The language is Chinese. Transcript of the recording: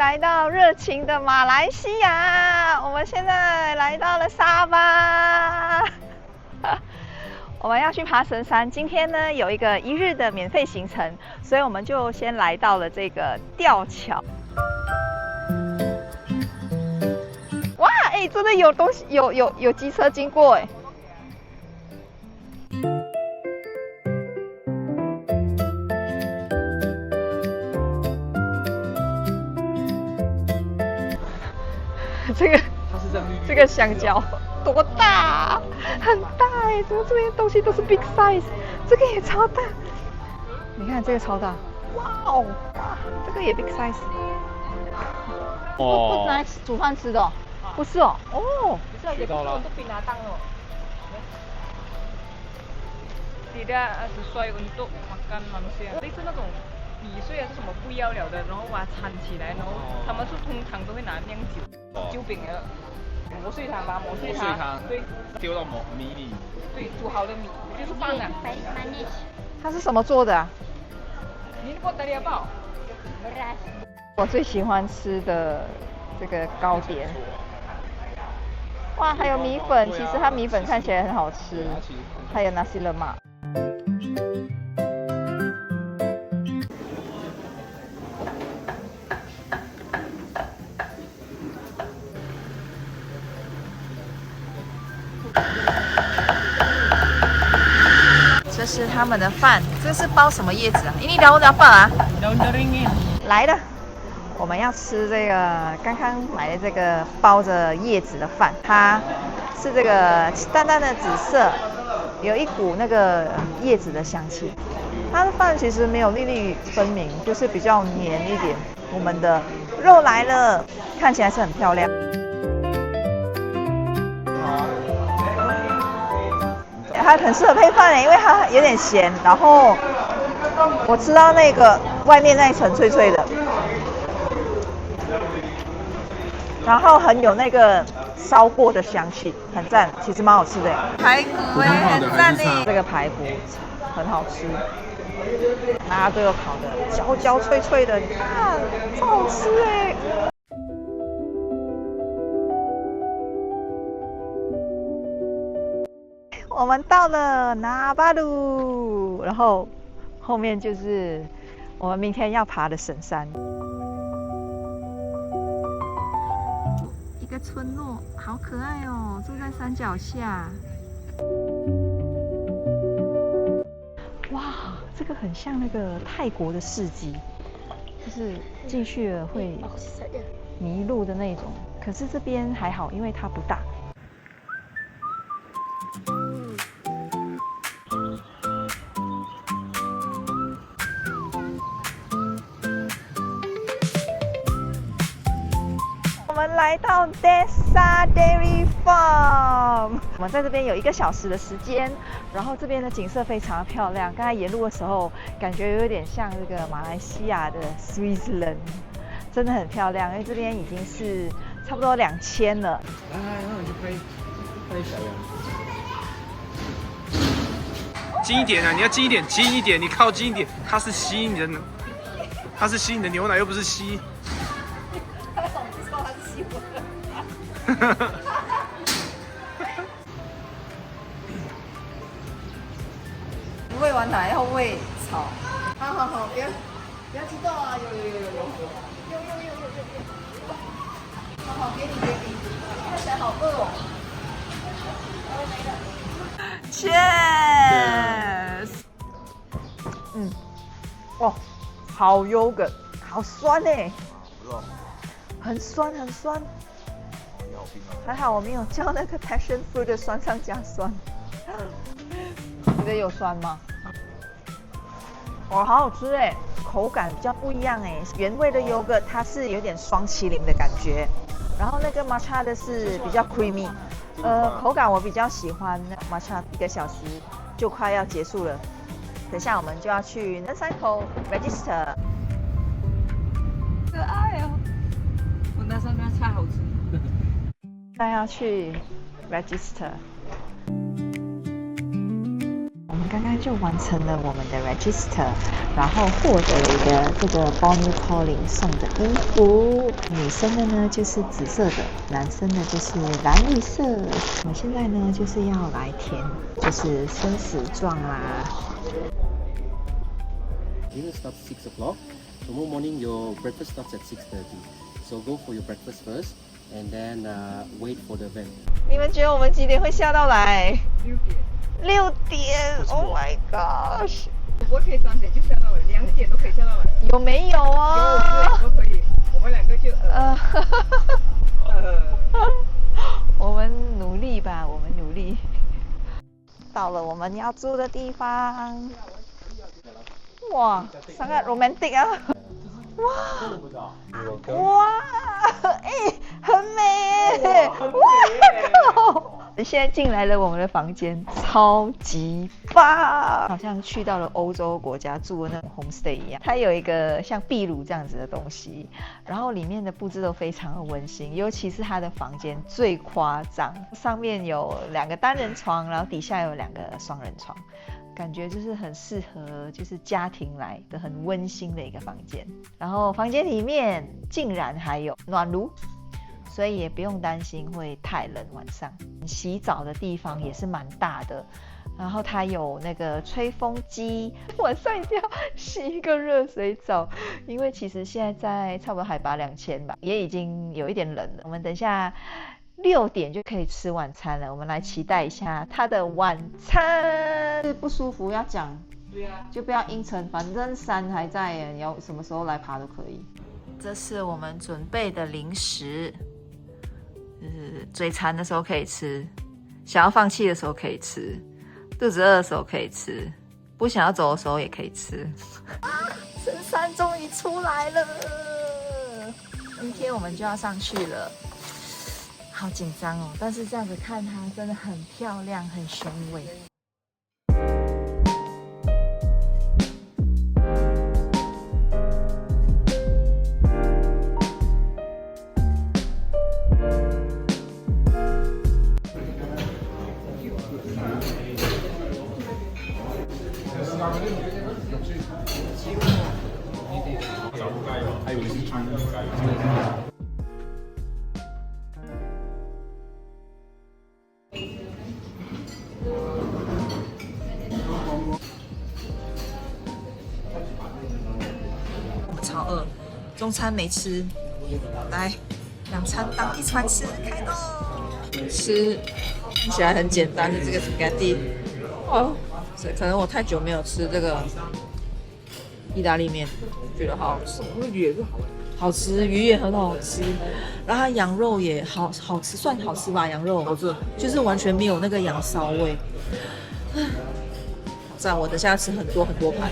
来到热情的马来西亚，我们现在来到了沙巴，我们要去爬神山。今天呢有一个1日的免费行程，所以我们就先来到了这个吊桥。哇，哎，真的有东西，有机车经过哎。这个香蕉多大？很大哎！怎么这边东西都是 big size？ 这个也超大，你看这个超大，哇哦，哇，这个也 big size。不是拿来煮饭吃的哦，不是哦，哦，知道了。Tidak sesuai untuk makan manusia， 类似那种米碎还是什么不要了的，然后把它掺起来，然后他们是通常都会拿酿酒饼的磨碎它，把它磨碎它，对，丢到米里，对，煮好的米就是饭了。它是什么做的啊？你给我带点包。我最喜欢吃的这个糕点。哇，还有米粉，其实它米粉看起来很好吃，还有nasi lemak。这是他们的饭，这是包什么叶子啊？Ini daun apa啊？ daun beringin。来了，我们要吃这个刚刚买的这个包着叶子的饭，它是这个淡淡的紫色，有一股那个叶子的香气。它的饭其实没有粒粒分明，就是比较黏一点。我们的肉来了，看起来是很漂亮。它很适合配饭，因为它有点咸，然后我吃到那个外面那一层脆脆的，然后很有那个烧过的香气，很赞，其实蛮好吃的。排骨很赞呢，这个排骨很好吃，大家都有烤的，焦焦脆脆的，你看，超好吃哎。我们到了纳巴鲁，然后后面就是我们明天要爬的神山。一个村落，好可爱哦，住在山脚下。哇，这个很像那个泰国的市集，就是进去了会迷路的那种。可是这边还好，因为它不大。我们来到 Desa Dairy Farm， 我们在这边有1个小时的时间，然后这边的景色非常漂亮。刚才沿路的时候，感觉有点像这个马来西亚的 Switzerland， 真的很漂亮。因为这边已经是差不多2000了。来，那你就拍小羊。近一点啊！你要近一点，近一点，你靠近一点。它是吸你的牛奶，又不是吸。喂完奶要喂草。好，不要激动啊！有。好，给你，看起来好饿哦。Cheers！ 哦，好yogurt，好酸哎，很酸。还好我没有叫那个 passion fruit 的酸上加酸。觉得有酸吗？哇，好好吃哎，口感比较不一样哎。原味的 yogurt 它是有点双麒麟的感觉，然后那个 matcha 的是比较 creamy。口感我比较喜欢 matcha。1个小时就快要结束了，等下我们就要去登山口 register。可爱哦，我那上面菜好吃。现在要去 register。我们们刚刚就完成了我们的 register， 然后获得了一个这个 Bonnie Calling 送的衣服。女生的呢就是紫色的，男生的就是蓝绿色。我们现在呢就是要来填，就是生死状啦。Dinner starts 6 o'clock. Tomorrow morning your breakfast starts at 6:30. So go for your breakfast first, and then wait for the van. 你们觉得我们几点会下到来6点。 ？6点 ！Oh my gosh！ 我可以3点就下到了，2点都可以下到来。有没有啊？都可以，我们2个就我们努力吧，我们努力。到了我们要住的地方。哇，sangat romantic 啊！哇，很美耶！哇！现在进来了我们的房间，超级棒，好像去到了欧洲国家住的那种 homestay 一样。它有一个像壁炉这样子的东西，然后里面的布置都非常的温馨，尤其是它的房间最夸张，上面有2个单人床，然后底下有2个双人床。感觉就是很适合就是家庭来的很温馨的一个房间，然后房间里面竟然还有暖炉，所以也不用担心会太冷晚上。洗澡的地方也是蛮大的，然后它有那个吹风机，晚上一定要洗一个热水澡，因为其实现在在差不多海拔2000吧，也已经有一点冷了。我们等一下6点就可以吃晚餐了，我们来期待一下他的晚餐。不舒服要讲，对啊，就不要阴沉，反正山还在耶，你要什么时候来爬都可以。这是我们准备的零食，就是嘴馋的时候可以吃，想要放弃的时候可以吃，肚子饿的时候可以吃，不想要走的时候也可以吃。深山终于出来了，明天我们就要上去了。好紧张哦，但是这样子看它真的很漂亮，很雄伟。超饿，中餐没吃，来2餐当1餐吃，开动！吃看起来很简单的这个 spaghetti， 哦，可能我太久没有吃这个意大利面，觉得好好吃。鱼也是好吃，鱼也很好吃，然后它羊肉也好吃，算好吃吧？羊肉好吃，就是完全没有那个羊骚味。好赞！我等下吃很多盘。